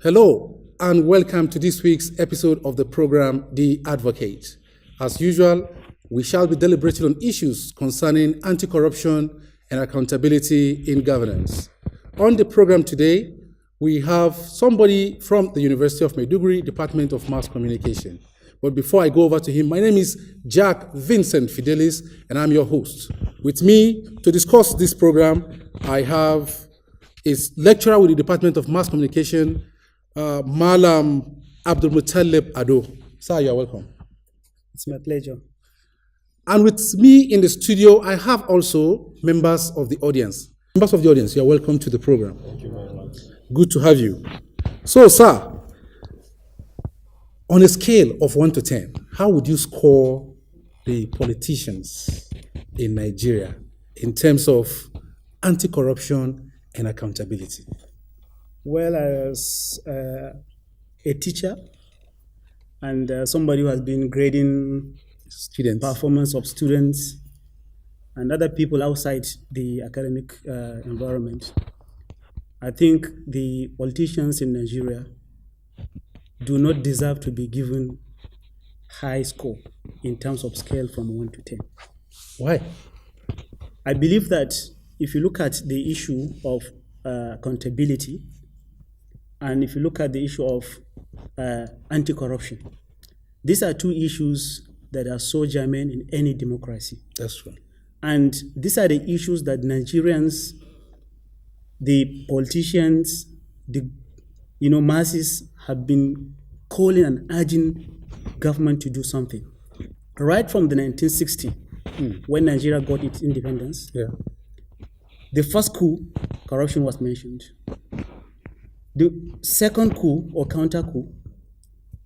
Hello, and welcome to this week's episode of the program, The Advocate. As usual, we shall be deliberating on issues concerning anti-corruption and accountability in governance. On the program today, we have somebody from the University of Maiduguri, Department of Mass Communication. But before I go over to him, my name is Jack Vincent Fidelis, and I'm your host. With me to discuss this program, I have is lecturer with the Department of Mass Communication, Malam Abdul Muttalib Ado. Sir, you're welcome. It's my pleasure. And with me in the studio, I have also members of the audience. Members of the audience, you're welcome to the program. Thank you very much. Good to have you. So, sir, on a scale of 1 to 10, how would you score the politicians in Nigeria in terms of anti-corruption and accountability? Well, as a teacher and somebody who has been grading Students. performance of students and other people outside the academic environment, I think the politicians in Nigeria do not deserve to be given high score in terms of scale from 1 to 10. Why? I believe that if you look at the issue of accountability, and if you look at the issue of anti-corruption, these are two issues that are so germane in any democracy. That's true. And these are the issues that Nigerians, the politicians, the masses have been calling and urging government to do something. Right from the 1960s, when Nigeria got its independence, the first coup, corruption was mentioned. The second coup or counter coup,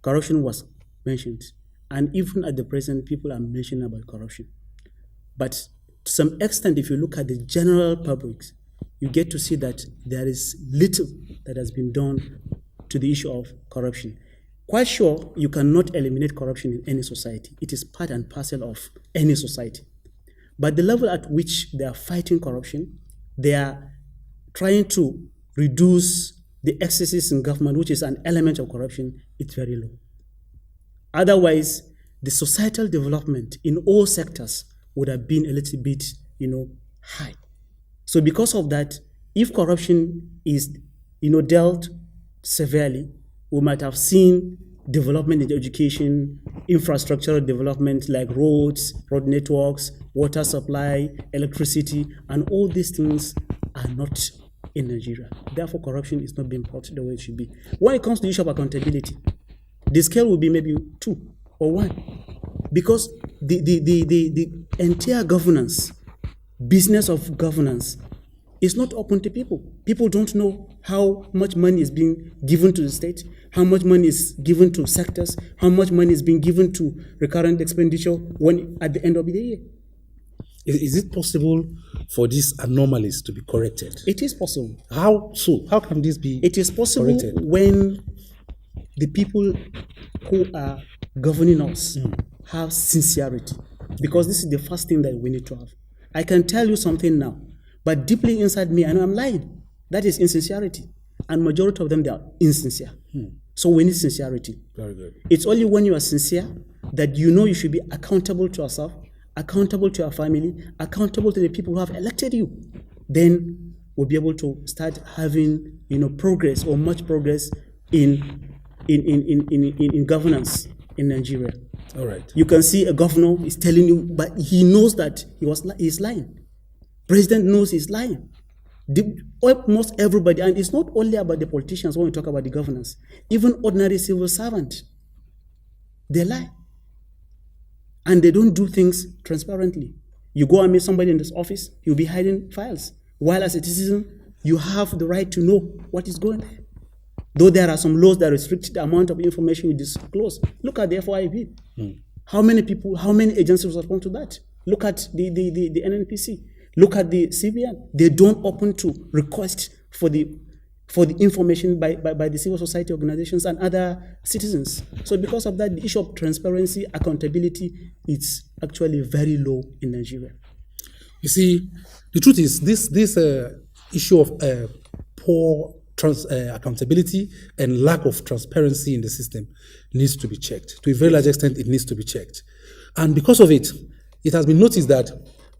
corruption was mentioned. And even at the present, people are mentioning about corruption. But to some extent, if you look at the general public, you get to see that there is little that has been done to the issue of corruption. Quite sure you cannot eliminate corruption in any society. It is part and parcel of any society. But the level at which they are fighting corruption, they are trying to reduce the excesses in government, which is an element of corruption, it's very low. Otherwise, the societal development in all sectors would have been a little bit, high. So because of that, if corruption is, dealt severely, we might have seen development in education, infrastructural development like roads, road networks, water supply, electricity, and all these things are not in Nigeria. Therefore, corruption is not being brought the way it should be. When it comes to the issue of accountability, the scale will be maybe 2 or 1, because the entire governance, business of governance, is not open to people. People don't know how much money is being given to the state, how much money is given to sectors, how much money is being given to recurrent expenditure when at the end of the year. Is it possible for these anomalies to be corrected? It is possible. How so? How can this be It is possible corrected? when the people who are governing us have sincerity, because this is the first thing that we need to have. I can tell you something now, but deeply inside me, I know I'm lying. That is insincerity. And majority of them, they are insincere. So we need sincerity. Very good. It's only when you are sincere that you should be accountable to yourself, accountable to your family, accountable to the people who have elected you. Then we'll be able to start having, progress or much progress in governance in Nigeria. All right. You can see a governor is telling you, but he knows that he's lying. President knows he's lying. Almost everybody, and it's not only about the politicians when we talk about the governance, even ordinary civil servants, they lie. And they don't do things transparently. You go and meet somebody in this office, you'll be hiding files. While as a citizen, you have the right to know what is going on. Though there are some laws that restrict the amount of information you disclose. Look at the FYP. How many people, how many agencies respond to that? Look at the NNPC. Look at the CBN. They don't open to request for the information by the civil society organizations and other citizens. So because of that, the issue of transparency, accountability, is actually very low in Nigeria. You see, the truth is this issue of poor accountability and lack of transparency in the system needs to be checked. To a very large extent, it needs to be checked. And because of it, it has been noticed that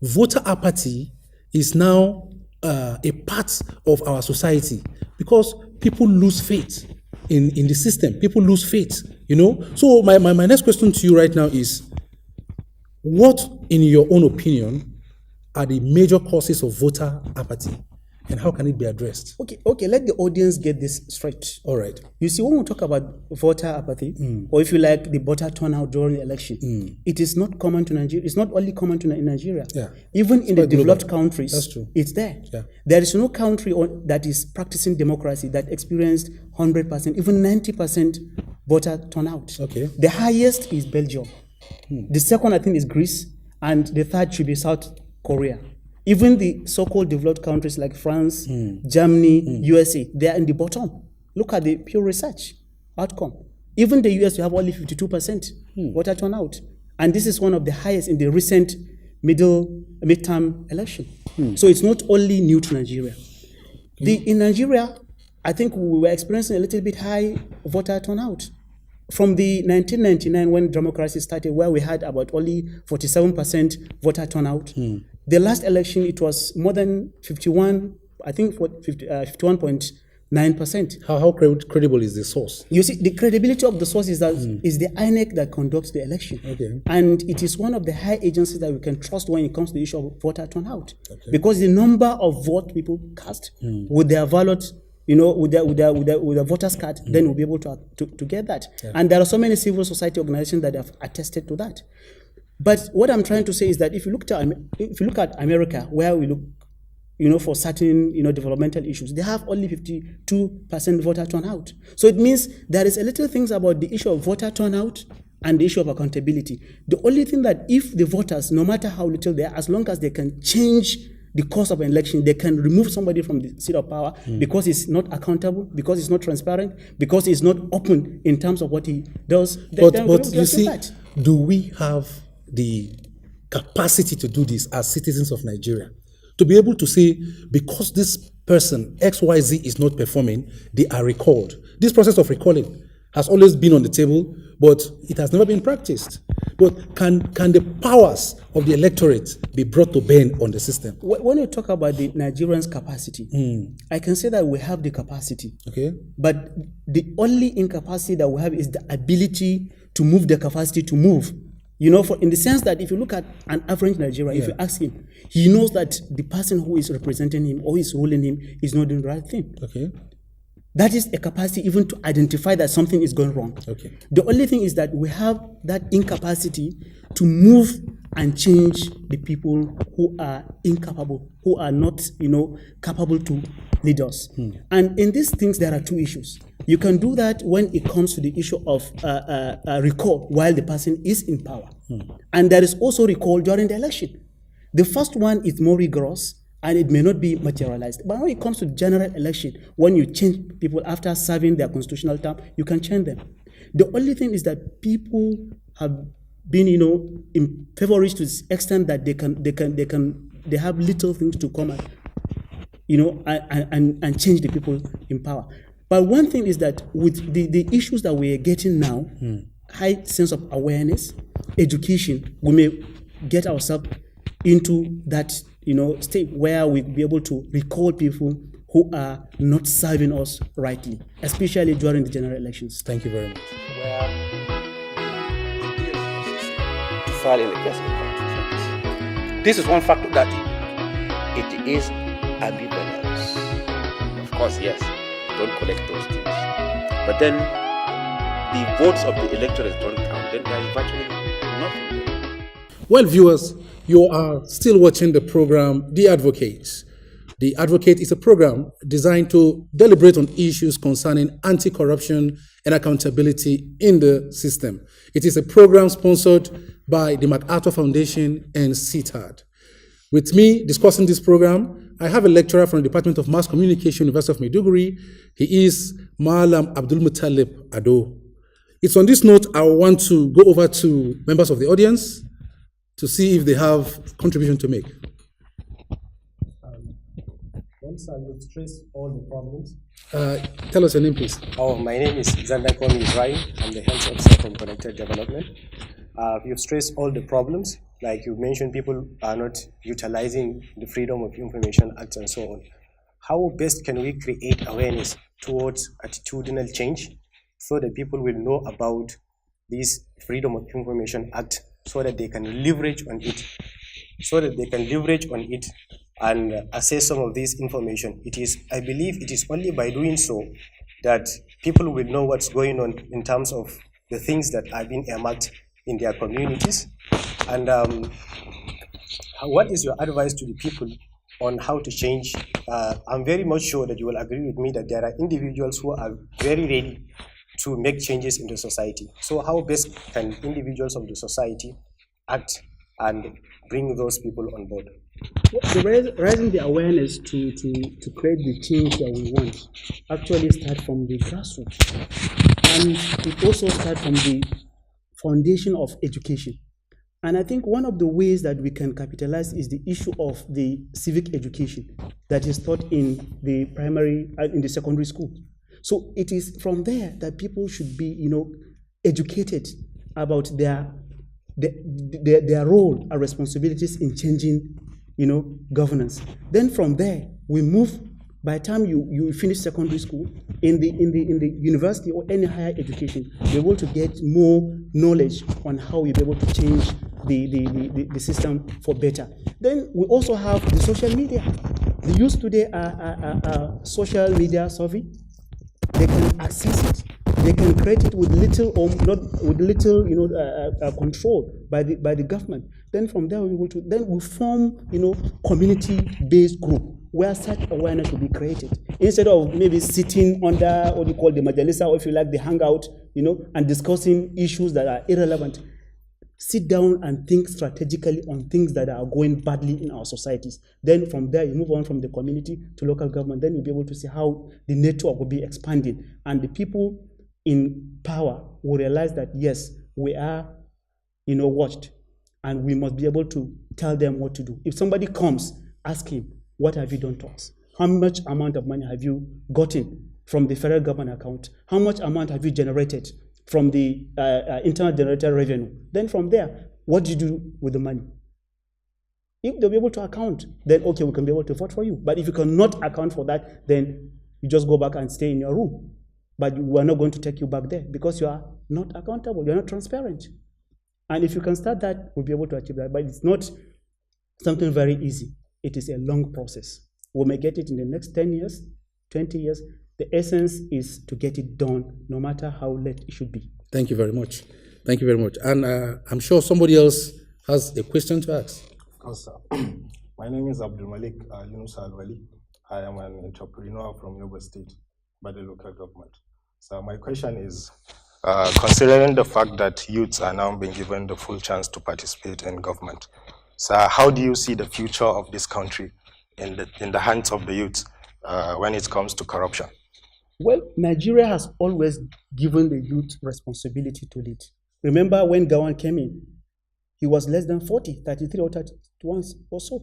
voter apathy is now a part of our society because people lose faith in the system. People lose faith, So my next question to you right now is, what, in your own opinion, are the major causes of voter apathy, and how can it be addressed? Okay, let the audience get this straight. All right. You see, when we talk about voter apathy, or if you like, the voter turnout during the election, it is not common to Nigeria. It's not only common to Nigeria. Yeah. Even in the developed countries, That's true. it's there. Yeah. There is no country that is practicing democracy that experienced 100%, even 90% voter turnout. Okay. The highest is Belgium. The second, I think, is Greece, and the third should be South Korea. Even the so-called developed countries like France, Germany, USA, they are in the bottom. Look at the Pew Research outcome. Even the US, you have only 52% voter turnout. And this is one of the highest in the recent midterm election. So it's not only new to Nigeria. In Nigeria, I think we were experiencing a little bit high voter turnout. From the 1999, when democracy started, where we had about only 47% voter turnout, the last election, it was more than 51.9%. How credible is the source? You see, the credibility of the source is that is the INEC that conducts the election. Okay. And it is one of the high agencies that we can trust when it comes to the issue of voter turnout. Okay. Because the number of vote people cast with their ballot, with the voter's card, then we'll be able to get that. Yeah. And there are so many civil society organizations that have attested to that. But what I'm trying to say is that if you look at America, where we look, for certain, developmental issues, they have only 52% voter turnout. So it means there is a little things about the issue of voter turnout and the issue of accountability. The only thing that if the voters, no matter how little they are, as long as they can change the course of an election, they can remove somebody from the seat of power because he's not accountable, because he's not transparent, because he's not open in terms of what he does. But you see, do we have the capacity to do this as citizens of Nigeria? To be able to say, because this person, XYZ, is not performing, they are recalled. This process of recalling has always been on the table, but it has never been practiced. But can the powers of the electorate be brought to bear on the system? When you talk about the Nigerians' capacity, I can say that we have the capacity. Okay. But the only incapacity that we have is the ability to move the capacity to move. In the sense that if you look at an average Nigerian, if you ask him, he knows that the person who is representing him or is ruling him is not doing the right thing. Okay. That is a capacity even to identify that something is going wrong. Okay. The only thing is that we have that incapacity to move and change the people who are incapable, who are not, capable to lead us. And in these things, there are two issues. You can do that when it comes to the issue of recall while the person is in power. And there is also recall during the election. The first one is more rigorous, and it may not be materialized. But when it comes to general election, when you change people after serving their constitutional term, you can change them. The only thing is that people have been, impoverished to the extent that they have little things to come and change the people in power. But one thing is that with the issues that we are getting now, high sense of awareness, education, we may get ourselves into that state where we'll be able to recall people who are not serving us rightly, especially during the general elections. Thank you very much. Filing the case in court. This is one factor that it is ambivalence. Of course, yes, don't collect those things. But then the votes of the electorate don't count, then there is virtually nothing. Well, viewers, you are still watching the program, The Advocate. The Advocate is a program designed to deliberate on issues concerning anti-corruption and accountability in the system. It is a program sponsored by the MacArthur Foundation and CTAD. With me discussing this program, I have a lecturer from the Department of Mass Communication, University of Maiduguri. He is Malam Abdul Muttalib Ado. It's on this note I want to go over to members of the audience to see if they have contribution to make. Well, sir, you've stressed all the problems. Tell us your name, please. Oh, my name is Zanda Kwame Ibrahim. I'm the Health Officer from Connected Development. You've stressed all the problems. Like you mentioned, people are not utilizing the Freedom of Information Act and so on. How best can we create awareness towards attitudinal change so that people will know about this Freedom of Information Act so that they can leverage on it? And access some of this information. I believe it is only by doing so that people will know what's going on in terms of the things that are being earmarked in their communities. And what is your advice to the people on how to change? I'm very much sure that you will agree with me that there are individuals who are very ready to make changes in the society. So how best can individuals of the society act and bring those people on board? Raising the awareness to create the change that we want actually start from the grassroots. And it also starts from the foundation of education. And I think one of the ways that we can capitalize is the issue of the civic education that is taught in the primary, in the secondary school. So it is from there that people should be, educated about their role and responsibilities in changing, governance. Then from there, we move. By the time you finish secondary school, in the university or any higher education, you're able to get more knowledge on how you'll be able to change the system for better. Then we also have the social media. The youth today are social media savvy. They can access it. They can create it with little or not with little, control by the government. Then from there we form, community-based group where such awareness will be created. Instead of maybe sitting under what you call the majalisa, or if you like the hangout, and discussing issues that are irrelevant. Sit down and think strategically on things that are going badly in our societies. Then from there, you move on from the community to local government. Then you'll be able to see how the network will be expanding. And the people in power will realize that, yes, we are, watched. And we must be able to tell them what to do. If somebody comes, ask him, what have you done to us? How much amount of money have you gotten from the federal government account? How much amount have you generated from the internal generated revenue? Then from there, what do you do with the money? If they'll be able to account, then okay, we can be able to vote for you. But if you cannot account for that, then you just go back and stay in your room. But we're not going to take you back there because you are not accountable, you're not transparent. And if you can start that, we'll be able to achieve that. But it's not something very easy. It is a long process. We may get it in the next 10 years, 20 years. The essence is to get it done, no matter how late it should be. Thank you very much. Thank you very much. And I'm sure somebody else has a question to ask. Of course, sir. My name is Abdul Malik Yunus Al-Wali. I am an entrepreneur from Yobe State by the local government. So my question is, considering the fact that youths are now being given the full chance to participate in government, so how do you see the future of this country in the hands of the youth when it comes to corruption? Well, Nigeria has always given the youth responsibility to lead. Remember when Gawan came in, he was less than 40, 33 or 31 or so.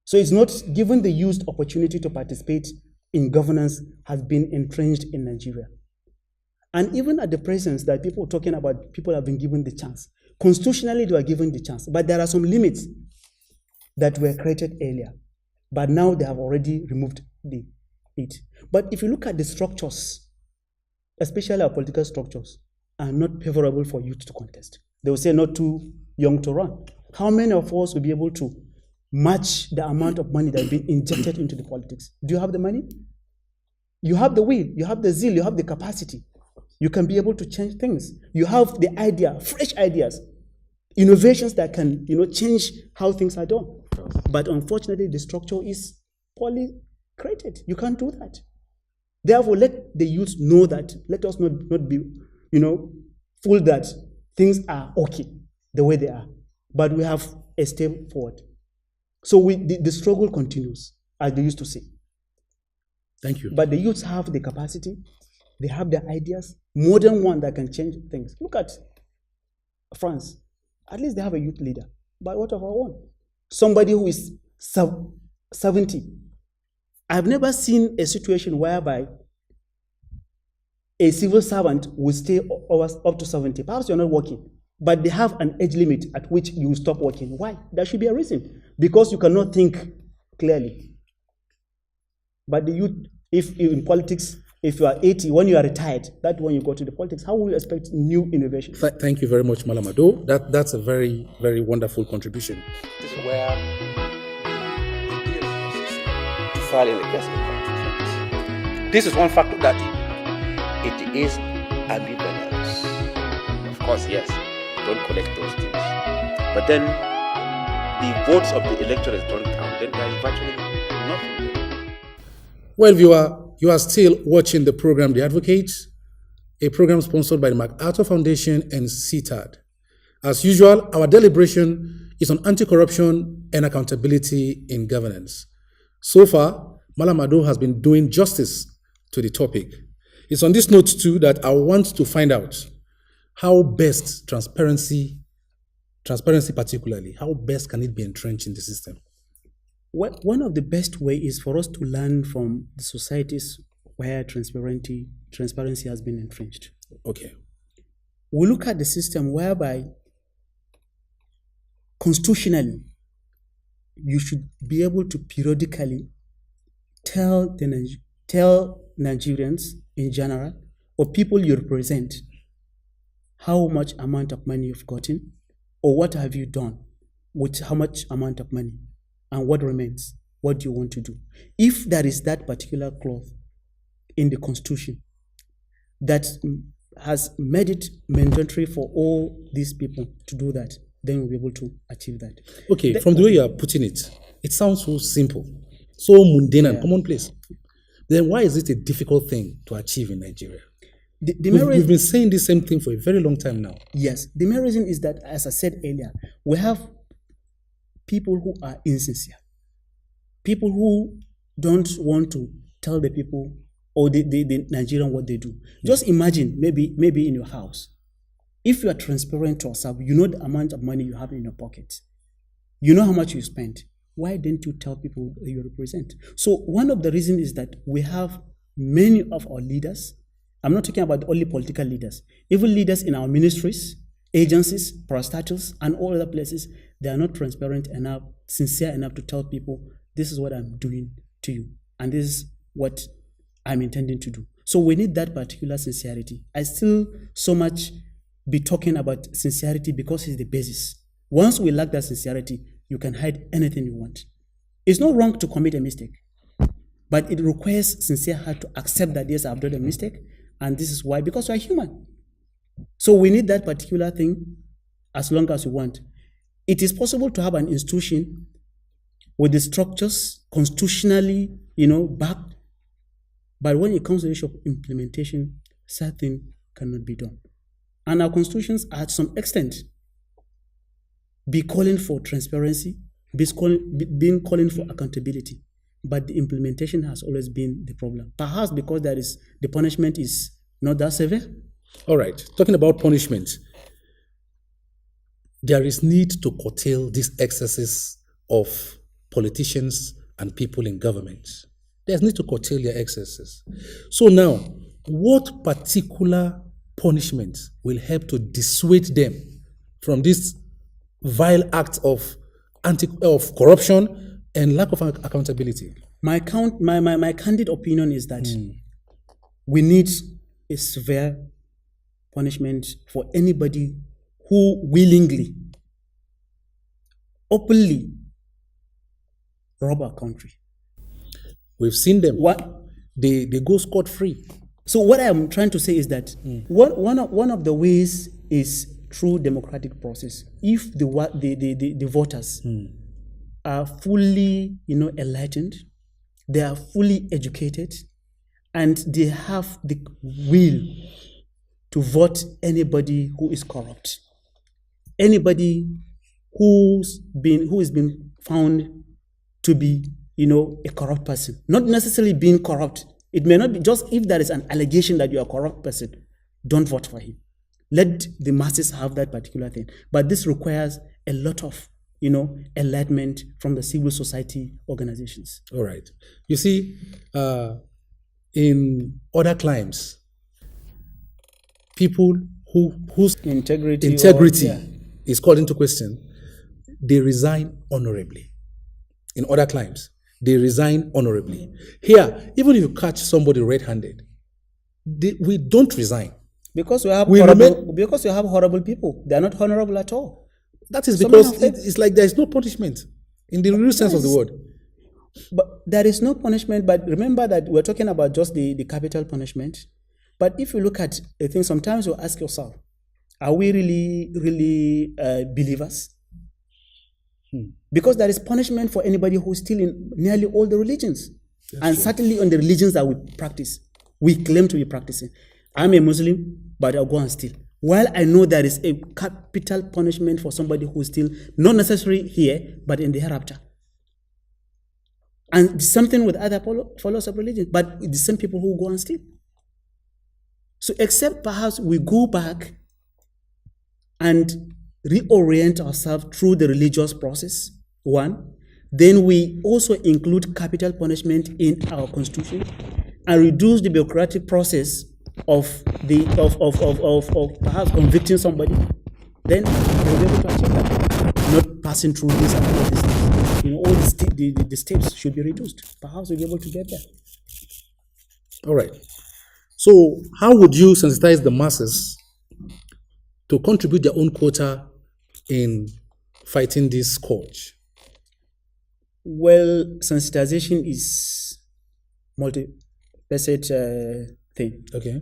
So it's not given the youth opportunity to participate in governance has been entrenched in Nigeria. And even at the presence that people are talking about, people have been given the chance. Constitutionally, they were given the chance, but there are some limits that were created earlier. But now they have already removed it. But if you look at the structures, especially our political structures, are not favorable for youth to contest. They will say not too young to run. How many of us will be able to match the amount of money that has been injected into the politics? Do you have the money? You have the will, you have the zeal, you have the capacity. You can be able to change things. You have the idea, fresh ideas, innovations that can, change how things are done. But unfortunately, the structure is poorly created. You can't do that. Therefore, let the youth know that. Let us not be, fooled that things are okay the way they are. But we have a step forward. So the struggle continues, as they used to say. Thank you. But the youths have the capacity. They have the ideas, modern one that can change things. Look at France. At least they have a youth leader. But what of our own? Somebody who is 70 I've never seen a situation whereby a civil servant will stay up to 70. Perhaps you're not working, but they have an age limit at which you will stop working. Why? There should be a reason. Because you cannot think clearly. But the youth, if in politics, if you are 80, when you are retired, that's when you go to the politics. How will you expect new innovation? Thank you very much, Malam Ado. That's a very, very wonderful contribution. This is where to file in the case in court. This is one factor that it is ambivalence. Of course, yes, don't collect those things. But then the votes of the electors don't count, then there is virtually nothing. Well, viewer, you are still watching the program The Advocate, a program sponsored by the MacArthur Foundation and CTAD. As usual, our deliberation is on anti-corruption and accountability in governance. So far, Malam Ado has been doing justice to the topic. It's on this note, too, that I want to find out how best transparency particularly, how best can it be entrenched in the system? One of the best ways is for us to learn from the societies where transparency has been entrenched. Okay. We look at the system whereby constitutionally you should be able to periodically tell Nigerians in general, or people you represent, how much amount of money you've gotten, or what have you done with how much amount of money, and what remains, what do you want to do. If there is that particular clause in the Constitution that has made it mandatory for all these people to do that, then we'll be able to achieve that. Okay, from the way you are putting it, it sounds so simple, so mundane and commonplace. Then why is it a difficult thing to achieve in Nigeria? We've been saying the same thing for a very long time now. Yes, the main reason is that, as I said earlier, we have people who are insincere, people who don't want to tell the people or the Nigerian what they do. Just imagine, maybe in your house, if you are transparent to yourself, you know the amount of money you have in your pocket, you know how much you spend. Why didn't you tell people you represent? So one of the reasons is that we have many of our leaders, I'm not talking about only political leaders, even leaders in our ministries, agencies, parastatals, and all other places, they are not transparent enough, sincere enough to tell people, this is what I'm doing to you, and this is what I'm intending to do. So we need that particular sincerity. I still so much be talking about sincerity because it's the basis. Once we lack that sincerity, you can hide anything you want. It's not wrong to commit a mistake, but it requires sincere heart to accept that, yes, I've done a mistake, and this is why, because we're human. So we need that particular thing as long as we want. It is possible to have an institution with the structures constitutionally, backed, but when it comes to the issue of implementation, certain cannot be done. And our constitutions, at some extent, be calling for transparency, calling for accountability, but the implementation has always been the problem. Perhaps because the punishment is not that severe. All right, talking about punishment, there is need to curtail these excesses of politicians and people in government. There's need to curtail their excesses. So now, what particular punishment will help to dissuade them from this vile act of corruption and lack of accountability? My candid opinion is that we need a severe punishment for anybody who willingly, openly rob our country. We've seen them. They go scot-free. So what I'm trying to say is that one of the ways is through democratic process. If the voters are fully enlightened, they are fully educated, and they have the will to vote anybody who is corrupt, anybody who has been found to be a corrupt person, not necessarily being corrupt. It may not be, just if there is an allegation that you are a corrupt person, don't vote for him. Let the masses have that particular thing. But this requires a lot of enlightenment from the civil society organizations. All right. You see, in other climes, people whose Integrity is called into question, they resign honorably. In other climes, they resign honorably. Here, even if you catch somebody red-handed, we don't resign. Because we have horrible people. They are not honorable at all. That is Some because of them- it's like there is no punishment in the real sense of the word. But there is no punishment. But remember that we're talking about just the capital punishment. But if you look at a thing, sometimes you ask yourself, are we really believers? Because there is punishment for anybody who is still in nearly all the religions. And certainly on the religions that we practice, we claim to be practicing. I'm a Muslim, but I'll go and steal. While I know there is a capital punishment for somebody who is still not necessarily here, but in the hereafter. And something with other followers of religion, but the same people who go and steal. So except perhaps we go back and reorient ourselves through the religious process, one, then we also include capital punishment in our constitution and reduce the bureaucratic process of perhaps convicting somebody, then we'll be able to achieve that. Not passing through this and all these things. All the steps should be reduced. Perhaps we'll be able to get there. All right. So how would you sensitize the masses to contribute their own quota in fighting this scourge? Well, sensitization is multifaceted thing. Okay.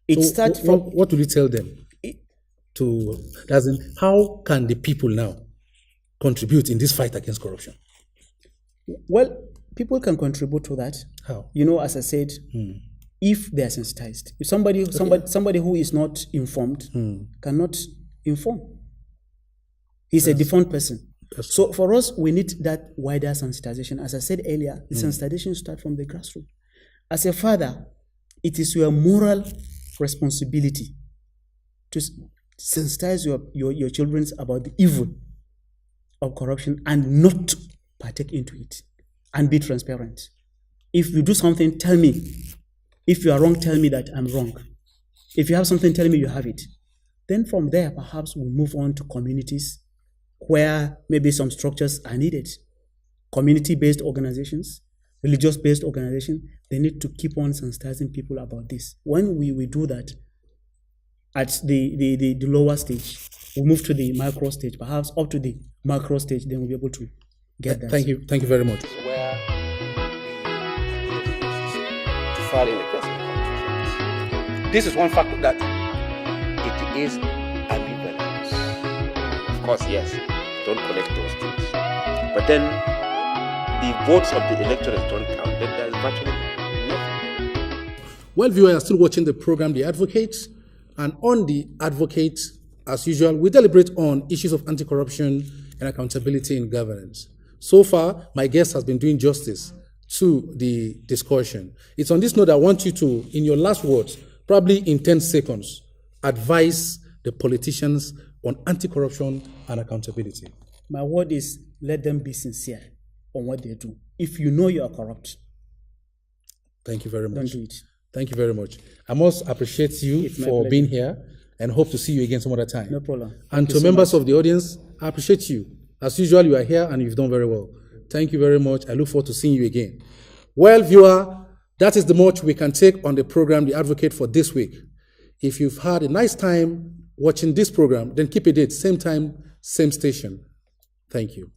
It So starts from what will you tell them? As in, how can the people now contribute in this fight against corruption? well, people can contribute to that. How? As I said, if they are sensitized. If somebody who is not informed cannot inform. He's a deformed person. So for us, we need that wider sensitization. As I said earlier, the sensitization starts from the grassroots. As a father, it is your moral responsibility to sensitize your children about the evil of corruption and not to partake into it and be transparent. If you do something, tell me. If you are wrong, tell me that I'm wrong. If you have something, tell me you have it. Then from there, perhaps we'll move on to communities where maybe some structures are needed. Community-based organizations, religious-based organizations, they need to keep on sensitizing people about this. When we do that at the lower stage, we move to the micro stage, perhaps up to the macro stage, then we'll be able to get that. Thank you very much. Where the file in the case. This is one factor that it is ambivalence. Of course, yes, don't collect those things. But then the votes of the electorate don't count. Then there's virtually nothing. Well, viewers are still watching the program The Advocate, and on The Advocate, as usual, we deliberate on issues of anti-corruption and accountability in governance. So far, my guest has been doing justice to the discussion. It's on this note I want you to, in your last words, probably in 10 seconds, advise the politicians on anti-corruption and accountability. My word is, let them be sincere on what they do. If you know you are corrupt, Thank you very much. don't do it. Thank you very much. I must appreciate you It's my for pleasure. being here and hope to see you again some other time. No problem. And Thank you to so members of the audience, I appreciate you. As usual, you are here and you've done very well. Thank you very much. I look forward to seeing you again. Well, viewer, that is the much we can take on the program The Advocate for this week. If you've had a nice time watching this program, then keep it at same time, same station. Thank you.